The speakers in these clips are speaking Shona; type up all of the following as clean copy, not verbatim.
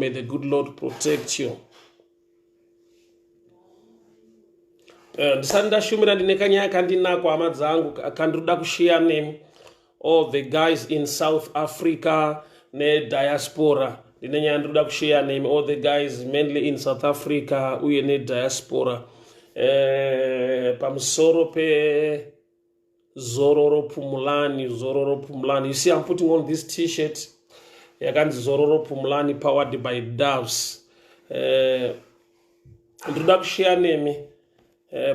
May the good Lord protect you. Ndisandashumira ndinekanyaya ndinako hama dzangu kandiruda kushare name all the guys in South Africa ne diaspora. Ndinenyaya ndiruda kushare name all the guys mainly in South Africa uye ne diaspora. Pamusoro pe Zororo Pumulani. You see, I'm putting on this t-shirt. Yakanzi Zororo Pumulani powered by Doves. Ndiruda kushare name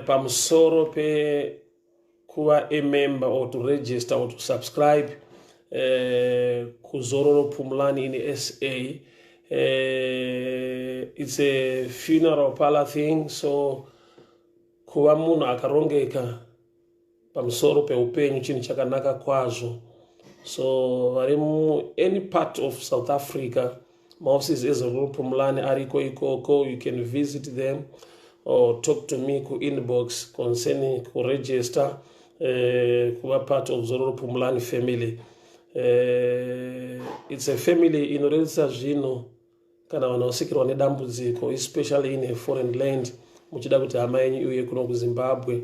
pamusoro pe kuwa a member or to register or to subscribe ku Zororo Pumulani in SA. It's a funeral parlor thing, so kuwa munhu akarongeka pamusoro pe upenyu chinhu chakanaka kwazvo. So vari any part of South Africa, maoffices eZororo Pumulani ariko ikoko, you can visit them or talk to me ku inbox concerning ku register kuwa part of Zororo Pumulani family. It's a family inoredza zvino kana vanhu vasikirwa nedambudziko, especially in a foreign land. Muchida kuti hama yenyu iuye kuno kuZimbabwe.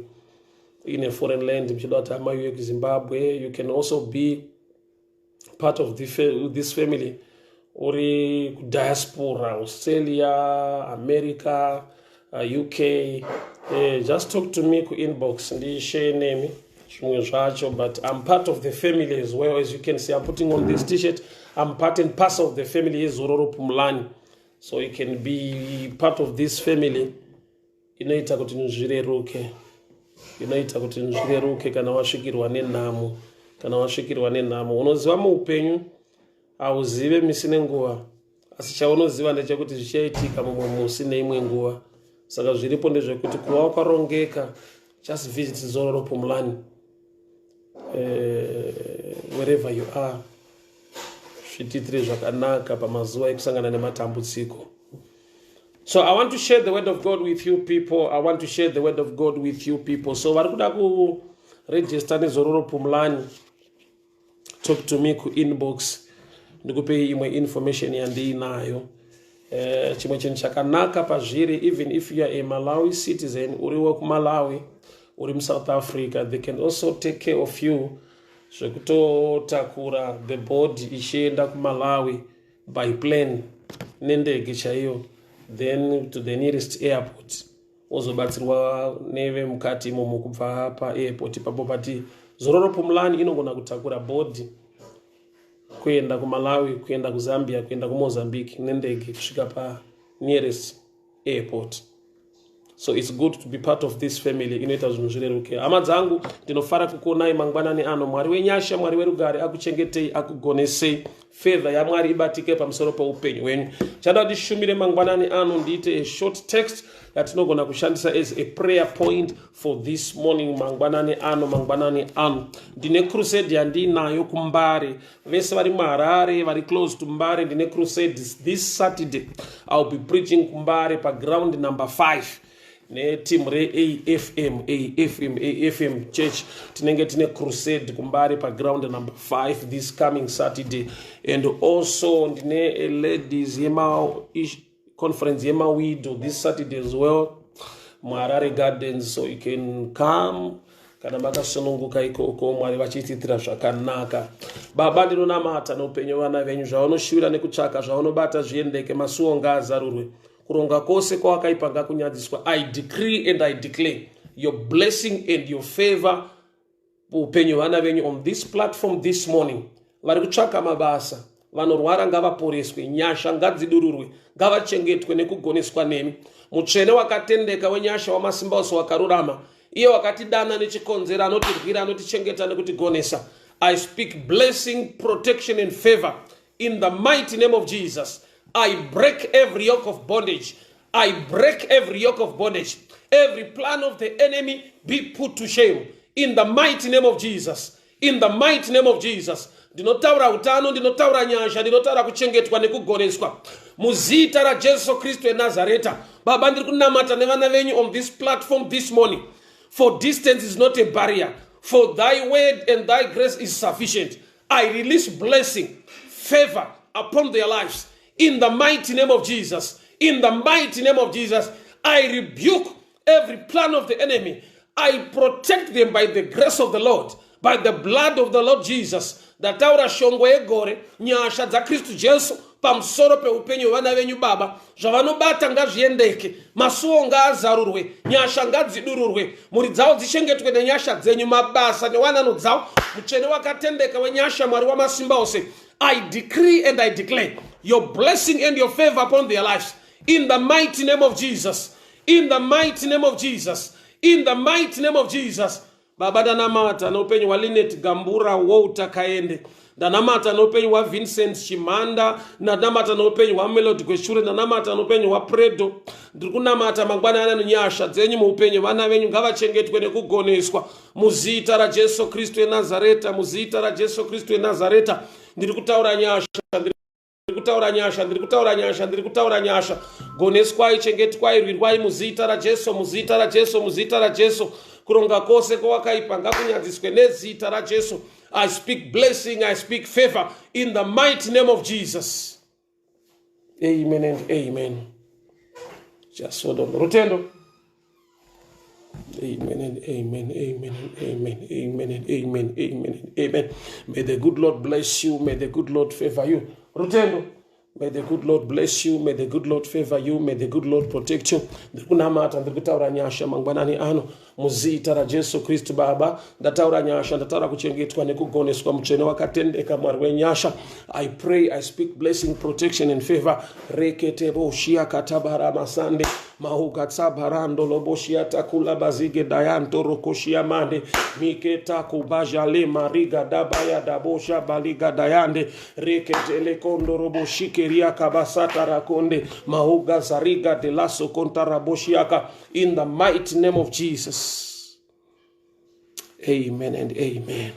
In a foreign land, muchida kuti hama iuye kuZimbabwe. You can also be part of this family uri diaspora, Australia, America, UK. Just talk to me ku inbox and share name zvimwe zvacho, but I'm part of the family as well. As you can see, I'm putting on this t-shirt. I'm part and parcel of the family Zororo Pumulani, so you can be part of this family. Inoita kuti nzvireruke, kana wasvikirwa nenhamo, unoziva muupenyu hauzive misi nenguva, asi chaunoziva ndechekuti zvichaitika mumwe musi neimwe nguva. Saka zviripo ndezvekuti kuva wakarongeka, just visit Zororo Pumulani wherever you are. Zvitiitire zvakanaka pamazuva ekusangana nematambudziko. So I want to share the word of God with you people. So vari kuda ku register neZororo Pumulani, talk to me ku inbox ndikupe imwe information yandiinayo. Chimwe chinhu chakanaka pazviri, even if you are a Malawi citizen, uriwo kuMalawi, uri muSouth Africa, they can also take care of you zvekutotakura the body ichienda kuMalawi by plane nendege chaiyo, then to the nearest airport. Ozobatsirwa neve mukati imomo kubva pa-airport papo. Pati Zororo Pumulani inogona kutakura body kuenda kuMalawi, kuenda kuZambia, kuenda kuMozambique nendege kusvika pa-nearest airport. So it's good to be part of this family. Inoita zvinhu zvireruke. Hama dzangu, ndinofara kukuonai mangwanani ano. Mwari wenyasha, Mwari werugare akuchengetei, akugonesei. Favor ya Mwari ibatike pamusoro peupenyu hwenyu. Chada ndishumire mangwanani ano ndiite a short text yatinogona kushandisa as a prayer point for this morning. Mangwanani ano. Ndine crusade yandinayo kuMbare. Vese vari muHarare, vari close to Mbare. Ndine crusade this Saturday. I'll be preaching kuMbare pa ground number 5. Ne team re AFM church tinenge tine crusade kuMbare pa ground number 5 this coming Saturday. And also ndine a ladies conference yema widow this Saturday as well, muHarare Gardens, so you can come kana makasununguka ikoko. Mwari vachititira zvakanaka. Baba, ndinonamata noupenyu vana venyu, zvaunoshuvira nekutsvaka zvaunobata zviendeke, masuo ngaazarurwe, kuronga kwose kwawakaipa ngakunyadziswa. I decree and I declare your blessing and your favor upenyu vana venyu on this platform this morning. Vari kutsvaka mabasa, vanorwara ngavaporeswe, nyasha ngadzidururwe, ngavachengetwe nekugoneswa nemi. Mutsvene wakatendeka wenyasha wamasimba ose wakarurama, iye wakatidana nechikonzero, anotirwira, anotichengeta nekutigonesa. I speak blessing, protection and favor in the mighty name of Jesus. I break every yoke of bondage. Every plan of the enemy be put to shame in the mighty name of Jesus. Ndinotaura utano, ndinotaura nyasha, ndinotaura kuchengetwa nekugoneswa muzita raJesu Kristu weNazareta. Baba, ndiri kunamata nevana venyu on this platform this morning. For distance is not a barrier. For thy word and thy grace is sufficient. I release blessing, favor upon their lives In the mighty name of Jesus. In the mighty name of Jesus. I rebuke every plan of the enemy. I protect them by the grace of the Lord, by the blood of the Lord Jesus. Ndataura shongo yegore nyasha dza Kristu Jesu pamusoro peupenyu vana venyu Baba, zvavanobata ngazviendeke, masuo ngaazarurwe, nyasha ngadzidururwe, mhuri dzavo dzichengetwe nenyasha dzenyu, mabasa newanano dzavo, mutsvene wakatendeka wenyasha, Mwari wamasimba ose. I decree and I declare your blessing and your favor upon their lives. In the mighty name of Jesus. In the mighty name of Jesus. In the mighty name of Jesus. Baba danamata no upenyu wa Linet Gambura Wouta Kaende. Danamata no upenyu wa Vincent Chimanda. Danamata no upenyu wa Melody Kweshure. Danamata no upenyu wa Predo. Ndikunamata mangwana ana nyasha dzenyu mu upenyu vana venyu ngavachengetwe nekugoneswa. Muzita ra Jesu Kristu eNazareta. Muzita ra Jesu Kristu eNazareta. Ndirikutaura nyasha. Ndiri kutaura nyasha. Goneswai, chengetwai, rirwai muzita ra Jesu, muzita ra Jesu, muzita ra Jesu. Kuronga kose kwakaipa ngakunyadziswe nezita ra Jesu. I speak blessing, I speak favor in the mighty name of Jesus. Amen and amen. Just hold on. Rutendo. Amen and amen, amen and amen, amen and amen, amen and amen. May the good Lord bless you. May the good Lord favor you. Rutendo. May the good Lord bless you. May the good Lord favor you. May the good Lord protect you. Ndikunamata ndikutaura nyasha mangwanani ano muzita ra Jesu Kristu Baba. Ndataura nyasha, ndataura kuchengetwa nekugoneswa mutsvene wakatendeka, Mwari wenyasha. I pray, I speak blessing, protection and favor. Rekete boshia katabara masande mahuga tsabarando loboshia takula bazige dayanto rokoshia mande miketa kubaja le mariga dabaya dabosha baliga dayande rekete le kondo roboshikiria kabasata rakonde mahuga zariga de laso kontaraboshiaka. In the mighty name of Jesus. Amen and amen.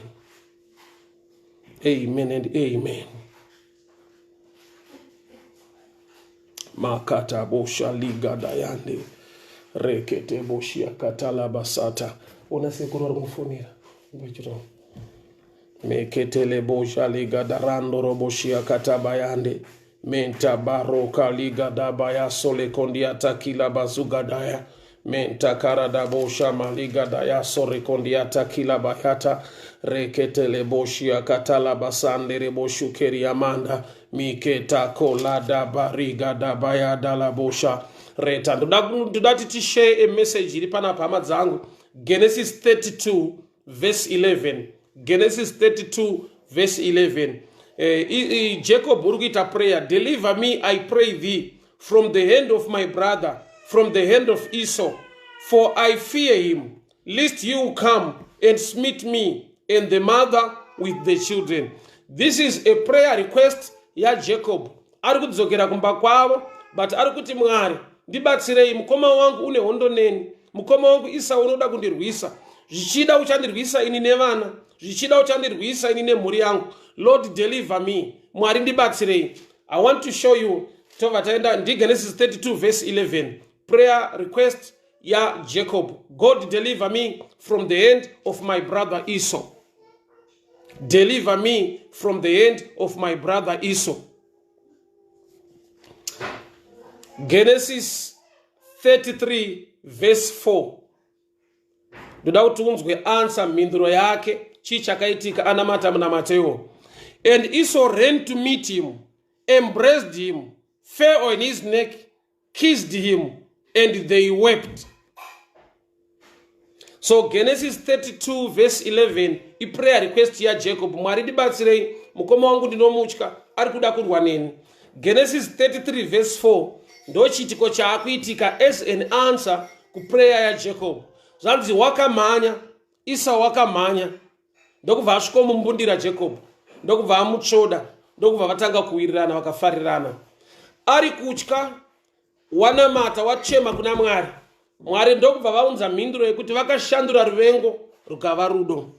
Amen and amen. Makata bosha liga dayande rekete boshia katala basata. Unasekurwa mufunira ngechiro meketele bosha liga darando roboshia katabayande menta baroka liga dabaya sole kondiata kila bazuga daya menta karada bosha maliga daya sore kondiata kila bayata reketele boshia katala basande reboshu keriamanda miketa kolada bariga dabaya dala bosha reta. Ndudati tishe a message iri pana pama dzangu. Genesis 32 verse 11. Genesis 32 verse 11. Jacob urugita prayer. Deliver me, I pray thee, from the hand of my brother, from the hand of Esau, for I fear him, lest you come and smite me and the mother with the children. This is a prayer request ya Jacob. Ari kudzokera kumba kwavo, but ari kuti Mwari ndibatsirei, mukoma wangu une hondo neni, mukoma wangu Esau unoda kundirwisa, zvichida uchandirwisa ini nevana, zvichida uchandirwisa ini nemhuri yangu. Lord, deliver me. Mwari ndibatsirei. I want to show you tovataenda ndi Genesis 32 verse 11. Prayer request ya Jacob. God, deliver me from the hand of my brother Esau. Deliver me from the hand of my brother Esau. Genesis 33 verse 4. Ndoda kuti unzwe answer minduro yake chichakaitika anamata mna Mateo. And Esau ran to meet him, embraced him, fell on his neck, kissed him, and they wept. So Genesis 32 verse 11, I prayer request ya Jacob. Mwari ndibatsirei, mukoma wangu ndinomutya, ari kuda kurwa neni. Genesis 33 verse 4, ndo chitiko chaakuitika as an answer ku prayer ya Jacob. Zvanzi wakamhanya, Esau wakamhanya, ndokubva asvikomumbundira Jacob, ndokubva amutsvoda, ndokubva vatanga kuwirirana vakafarirana. Ari kutya, wanamata, wachema kuna Mwari. Mwari ndokubva vaunza mhinduro yekuti vakashandura ruvengo rukava rudo.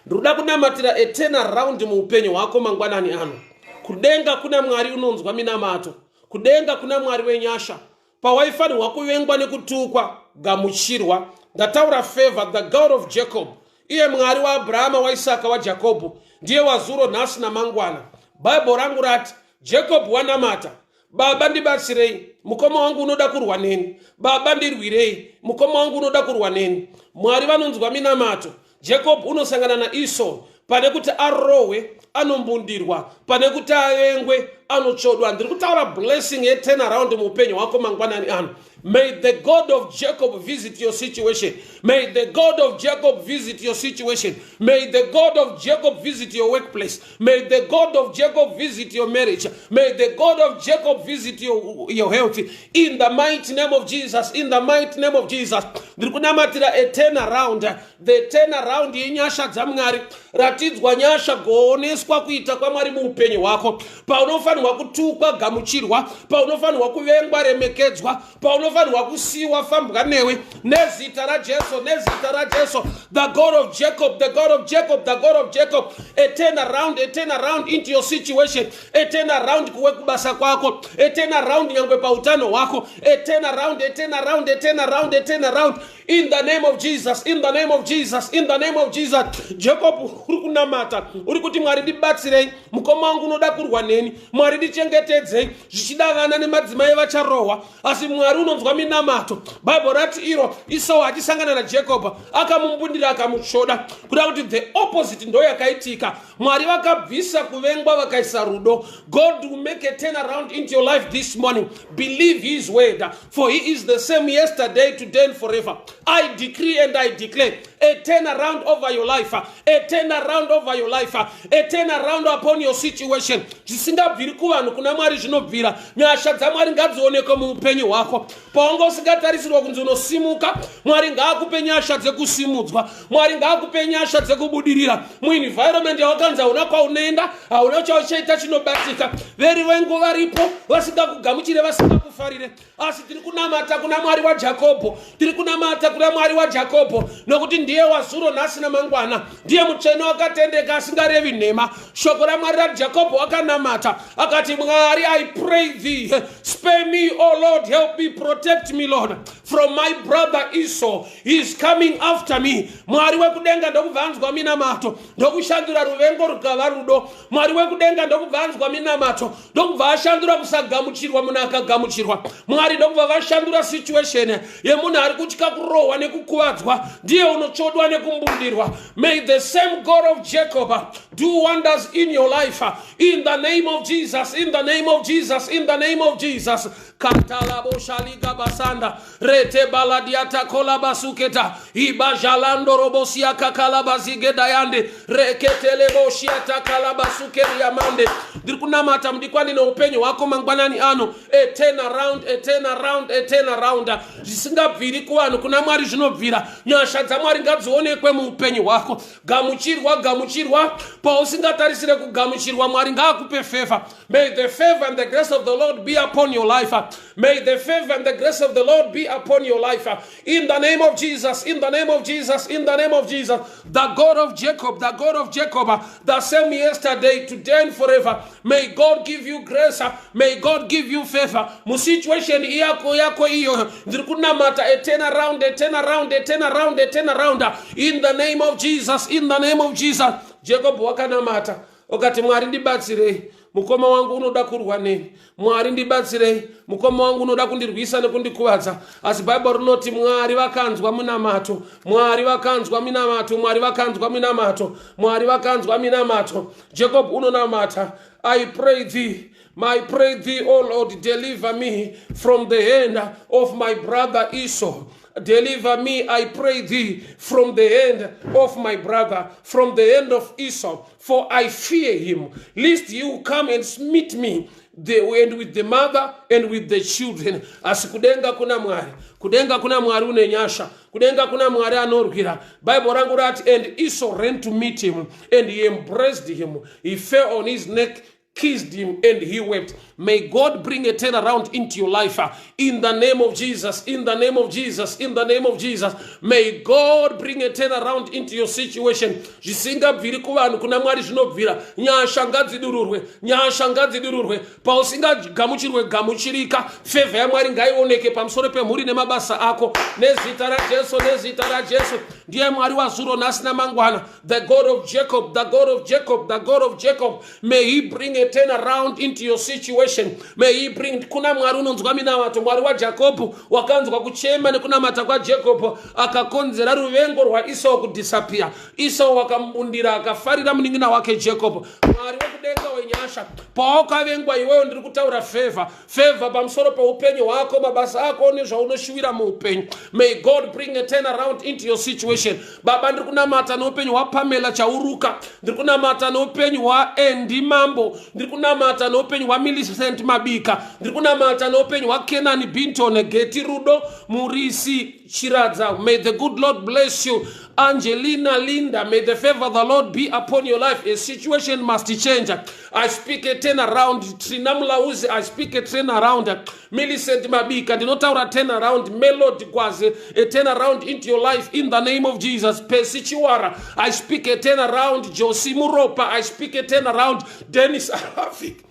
Ndoda kunamatira a turnaround muupenyu hwako mangwanani ano. Kudenga kuna Mwari unonzwa minamato. Kudenga kuna Mwari wenyasha. Pawaifanirwa kuvengwa nekutukwa, gamuchirwa. Ndataura favor, the God of Jacob. Iye Mwari wa Abrahama, wa Isaka, wa Jacob. Ndiye wazuro nhasi namangwana. Bible rangu rati Jacob wanamata, Baba ndibatsirei, mukoma wangu unoda kurwa neni. Baba ndirwirei, mukoma wangu unoda kurwa neni. Mwari vanonzwa minamato. Jacob unosangana naEsau, pane kuti arohwe anombundirwa, pane kuti avengwe anotsvodwa. Ndiri kutaura blessing yeturn around muupenyu hwako mangwanani ano. May the God of Jacob visit your situation. May the God of Jacob visit your situation. May the God of Jacob visit your workplace. May the God of Jacob visit your marriage. May the God of Jacob visit your health. In the mighty name of Jesus. In the mighty name of Jesus. Ndikunamatira a turn around. The turn around yenyasha dzamwari. Ratidzwa nyasha gooneswa kuita kwamwari muupenyu hwako. Paunofanirwa kutukwa gamuchirwa. Paunofanirwa kuvengwa remekedzwa. Paunofanirwa kusiwa fambwa newe. Nezita ra Jesu, nezita ra Jesu. The God of Jacob, the God of Jacob, the God of Jacob. A turn around into your situation. A turn around kuwe kubasa kwako. A turn around nyangwe pa utano wako. A turn around, a turn around, a turn around, a turn around. In the name of Jesus, in the name of Jesus, in the name of Jesus. Jacob uri kunamata, uri kuti Mwari ndibatsirei, mukoma wangu unoda kurwa neni, Mwari ndichengetedzei, zvichidavana nemadzimai vacharohwa, asi Mwari unonzwa minamato. Bible rati iro Esau achisangana naJacob akamumbundira akamutsvoda, kuda kuti the opposite ndo yakaitika. Mwari vakabvisa kuvengwa vakaisa rudo. God will make a turn around into your life this morning. Believe his word, for he is the same yesterday, today and forever. I decree and I declare a turn around over your life, a turn around over your life, a turn around upon your situation. Zvisingabviri kuvanhu kuna Mwari zvinobvira. Nyasha dzaMwari ngadzionekwe muupenyu hwako. Paunga usingatarisirwa kunzi unosimuka, Mwari ngaakupe nyasha dzekusimudzwa. Mwari ngaakupe nyasha dzekubudirira. Muenvironment yawakanzi hauna kwaunoenda, hauna chauchaita chinobatika. Veri vengu varipo vasingakugamuchire, vasingakufarire. Asi tiri kunamata kuna Mwari wa Jacobo. Tiri kunamata kuna Mwari wa Jacobo. Nokuti ndiye wazuro nhasi namangwana. Ndiye mutsvene wakatendeka asingarevi nhema. Shoko raMwari raJacobo wakanamata. Akati Mwari, I pray thee, spare me, O Lord, help me, protect me, Lord, from my brother Esau. He is coming after me. Mwari wekudenga ndokubvanzwa minamato. Ndokushandura ruvengo rukava rudo. Mwari wekudenga ndokubvanzwa minamato. Ndokubva ashandura kusagamuchirwa munhu akagamuchirwa. Mwari ndokubva vashandura situation yemunhu ari kutya kurohwa nekukuvadzwa. Ndiye unotsvodwa nekumbundirwa. May the same God of Jacob do wonders in your life. In the name of Jesus, in the name of Jesus, in the name of Jesus. Katalabo shaliga basanda rete baladiata kola basuketa ibajalando robosia kakala bazige dayande reketele boshiata kala basukeri yamande. Ndikunamata mdikwani na upenyo wako mangwanani ano. A turn around, a turn around, a turn around. Zisingabviri kuwanu kuna Mwari zvinobvira. Nyasha dzaMwari ngadzionekwe muupenyu wako. Gamuchirwa, gamuchirwa. Pausingatarisire kugamuchirwa, Mwari ngaakupe favor. May the favor and the grace of the Lord be upon your life. May the favor and the grace of the Lord be upon your life. In the name of Jesus, in the name of Jesus, in the name of Jesus. The God of Jacob, the God of Jacob, the same yesterday, today and forever. May God give you grace. May God give you favor. Musituation yako iyo. Ndikunamata a turn around, a turn around, a turn around, a turn around. In the name of Jesus, in the name of Jesus. Jacob wakanamata. Okati Mwari ndibatsirei. Mukoma wangu unoda kurwa neni. Mwari ndibatsirei. Mukoma wangu unoda kundirwisa nekundikuvadza. Asi Bible rinoti Mwari vakanzwa minamato. Mwari vakanzwa minamato. Mwari vakanzwa minamato. Mwari vakanzwa minamato. Jacob unonamata. I pray thee, O Lord, deliver me from the hand of my brother Esau. Deliver me, I pray thee, from the hand of my brother, from the hand of Esau, for I fear him, lest you come and smite me, and with the mother and with the children. Asikudenga kuna Mwari. Kudenga kuna Mwari unenyasha. Kudenga kuna Mwari anorwira. Bible rangu rati, and Esau ran to meet him, and he embraced him. He fell on his neck, kissed him, and he wept. May God bring a turnaround into your life. In the name of Jesus, in the name of Jesus, in the name of Jesus. May God bring a turnaround into your situation. Zvisingabviri kuvanhu kuna Mwari zvinobvira. Nyasha ngadzidururwe. Nyasha ngadzidururwe. Pausingagamuchirwe gamuchirika. Favor yaMwari ngaioneke pamusoro pemhuri nemabasa ako. Nezita raJesu, nezita raJesu. Ndiye Mwari wazuro nhasi namangwana. The God of Jacob, the God of Jacob, the God of Jacob. May he bring a turnaround into your situation. May he bring, kuna mwari unonzwa minamato, mwari wa Jacob wakanzwa kuchema nekunamata kwa Jacob akakonzera ruvengo rwa Esau kudisappear. Esau wakambundira akafarira muningina wake Jacob. Mwari wekudenga wenyasha pawakavengwa iwewe ndiri kutaura favor pamusoro peupenyu hwako, mabasa ako nezvaunoshuwira muupenyu. May God bring a turnaround into your situation. Baba, ndiri kunamata noupenyu hwaPamela Chauruka, ndiri kunamata noupenyu hwaAndy Mambo, ndiri kunamata noupenyu hwaMillicent Mabika, ndiri kunamata noupenyu hwaKenan Binton, Geti Rudo, Murisi Chiradza. May the good Lord bless you. Angelina Linda, may the favor of the Lord be upon your life. A situation must change. I speak a turnaround. Trinamla Uzi, I speak a turnaround. Millicent Mabika, dinotaura turnaround. Melody Gwazi, a turnaround into your life in the name of Jesus. Pesichiwara, I speak a turnaround. Josie Muropa, I speak a turnaround. Dennis Arafik.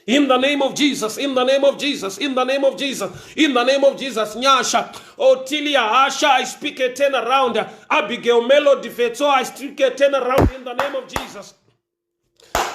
In the name of Jesus, in the name of Jesus, in the name of Jesus, in the name of Jesus. Nyasha, Otilia, Asha, I speak a turnaround. Abigail Melody Feto, I speak a turnaround in the name of Jesus.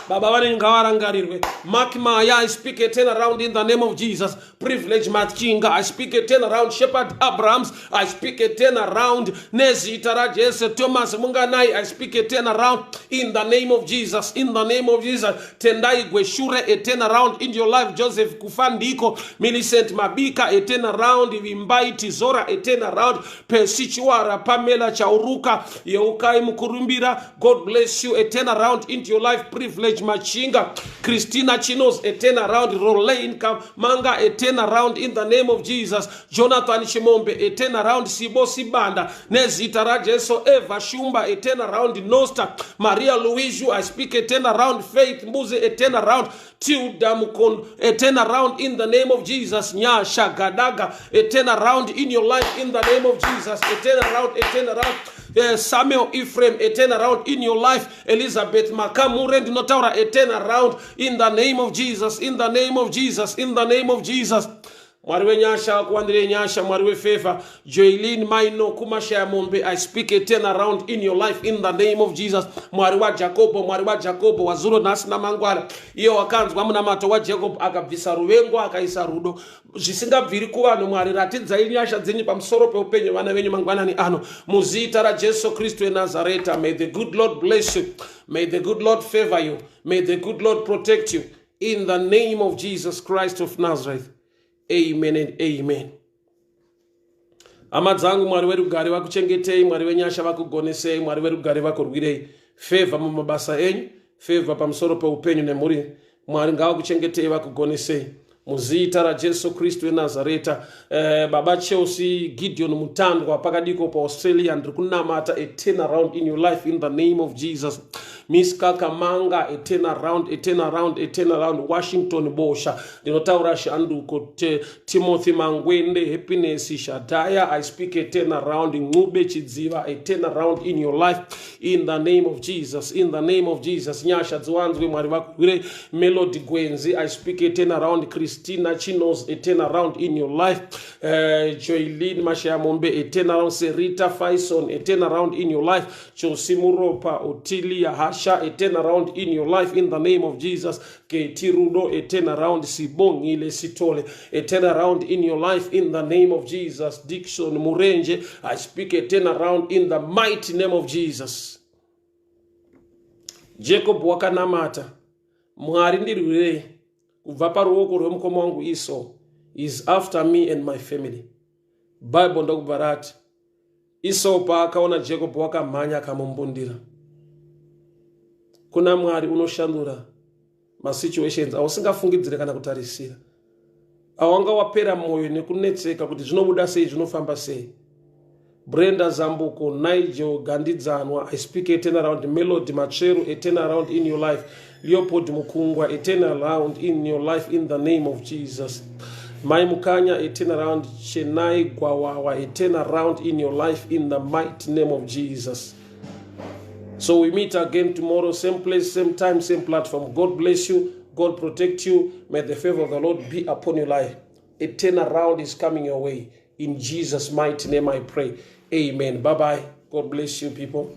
Baba wani ngawarangarirwe. Mark Maya, I speak a turnaround in the name of Jesus. Privilege Matchinga, I speak a turnaround. Shepherd Abrams, I speak a turnaround. Nezi Tarajese Thomas Munganai, I speak a turnaround in the name of Jesus. In the name of Jesus. Tendai Gweshure, a turnaround in your life. Joseph Kufandiko, Millicent Mabika, a turnaround. Vimbai Tizora, a turnaround. Pesichiwara, Pamela Chauruka, Yeukai Mukurumbira, God bless you, a turnaround into your life. Privilege Machinga, Christina Chinos, a turnaround. Rolein Manga, a turnaround in the name of Jesus. Jonathan Shimombe, a turnaround. Sibo Sibanda, Nezita Rajeso, Eva Shumba, a turnaround. Nosta, Maria Luizu, I speak a turnaround. Faith Mbuze, a turnaround. Tilda Mukon, a turnaround in the name of Jesus. Nyasha Gadaga, a turnaround in your life in the name of Jesus. A turnaround, a turnaround. Samuel Ephraim, a turnaround in your life. Elizabeth Makamure Dinotaura, a turnaround in the name of Jesus, in the name of Jesus, in the name of Jesus. Mwariwe Nyasha, Kwandre Nyasha, Mwariwe Favor, Joylene Maino, Kumasha Mombe, I speak a turnaround in your life in the name of Jesus. Mwariwa Jacobo, Wazuro Nasna Mangwara, Iyo Wakanz, Wamuna Matowa Jacob, Agabisa Ruwengo, Akaisa Rudo, Jisinga Virikuwa, no Mwarirati, Zaini Nyasha, Zini Pamsoro Peopenyo, Wanavenyo Mangwana ni Ano, Muzita Rajeso Christo Nazareta. May the good Lord bless you. May the good Lord favor you. May the good Lord protect you. In the name of Jesus Christ of Nazareth. Amen and amen. Amadzangu Mwari werugare vakuchengetei, Mwari wenyasha vakugonesei, Mwari werugare vakurwirei. Favor mumabasa enyu, favor pamusoro peupenyu nemuri. Mwari ngavakuchengetei vakugonesei. Muzita raJesu Kristu weNazareta. Baba Chelsea Gideon Mutandwa pakadiko pa Australia, ndiri kunamata a turnaround in your life in the name of Jesus. Miss Kakamanga, a turnaround. Washington Bosha, Dinotaura Shanduko, Timothy Mangwende, Happiness Shadaya, I speak a turnaround in Ngube Chidziva, a turnaround in your life in the name of Jesus, in the name of Jesus. Nyasha Zwanzwe Marivaku, Melody Gwenzi, I speak a turnaround. Christina Chinos, a turnaround in your life. Joylene Mashiamombe, a turnaround. Serita Faison, a turnaround in your life. Chosimuropa, Otilia Hasha, a turnaround in your life in the name of Jesus. Ketirudo, a turnaround. Sibongile Sitole, a turnaround in your life in the name of Jesus. Dixon Murenje, I speak a turnaround in the mighty name of Jesus. Jacob Wakanamata, Mwari ndirwirei kubva paruoko rwemukoma wangu Esau is after me and my family. Bible ndokubva rati Esau paakaona Jacob wakamhanya akamumbundira. Kuna Mwari unoshandura masituations ausingafungidzire kana kutarisira. Awanga wapera moyo nekunetseka kuti zvinobuda sei zvinofamba sei. Brenda Zambuko, Nigel Gandidzanwa, I speak a turnaround. Melody Machero, a turnaround in your life. Leopold Mukungwa, a turnaround in your life in the name of Jesus. Mai Mukanya, a turnaround. Chennai Gwawawa, a turnaround in your life in the mighty name of Jesus. So we meet again tomorrow, same place, same time, same platform. God bless you. God protect you. May the favor of the Lord be upon your life. A turnaround is coming your way. In Jesus' mighty name I pray. Amen. Bye-bye. God bless you, people.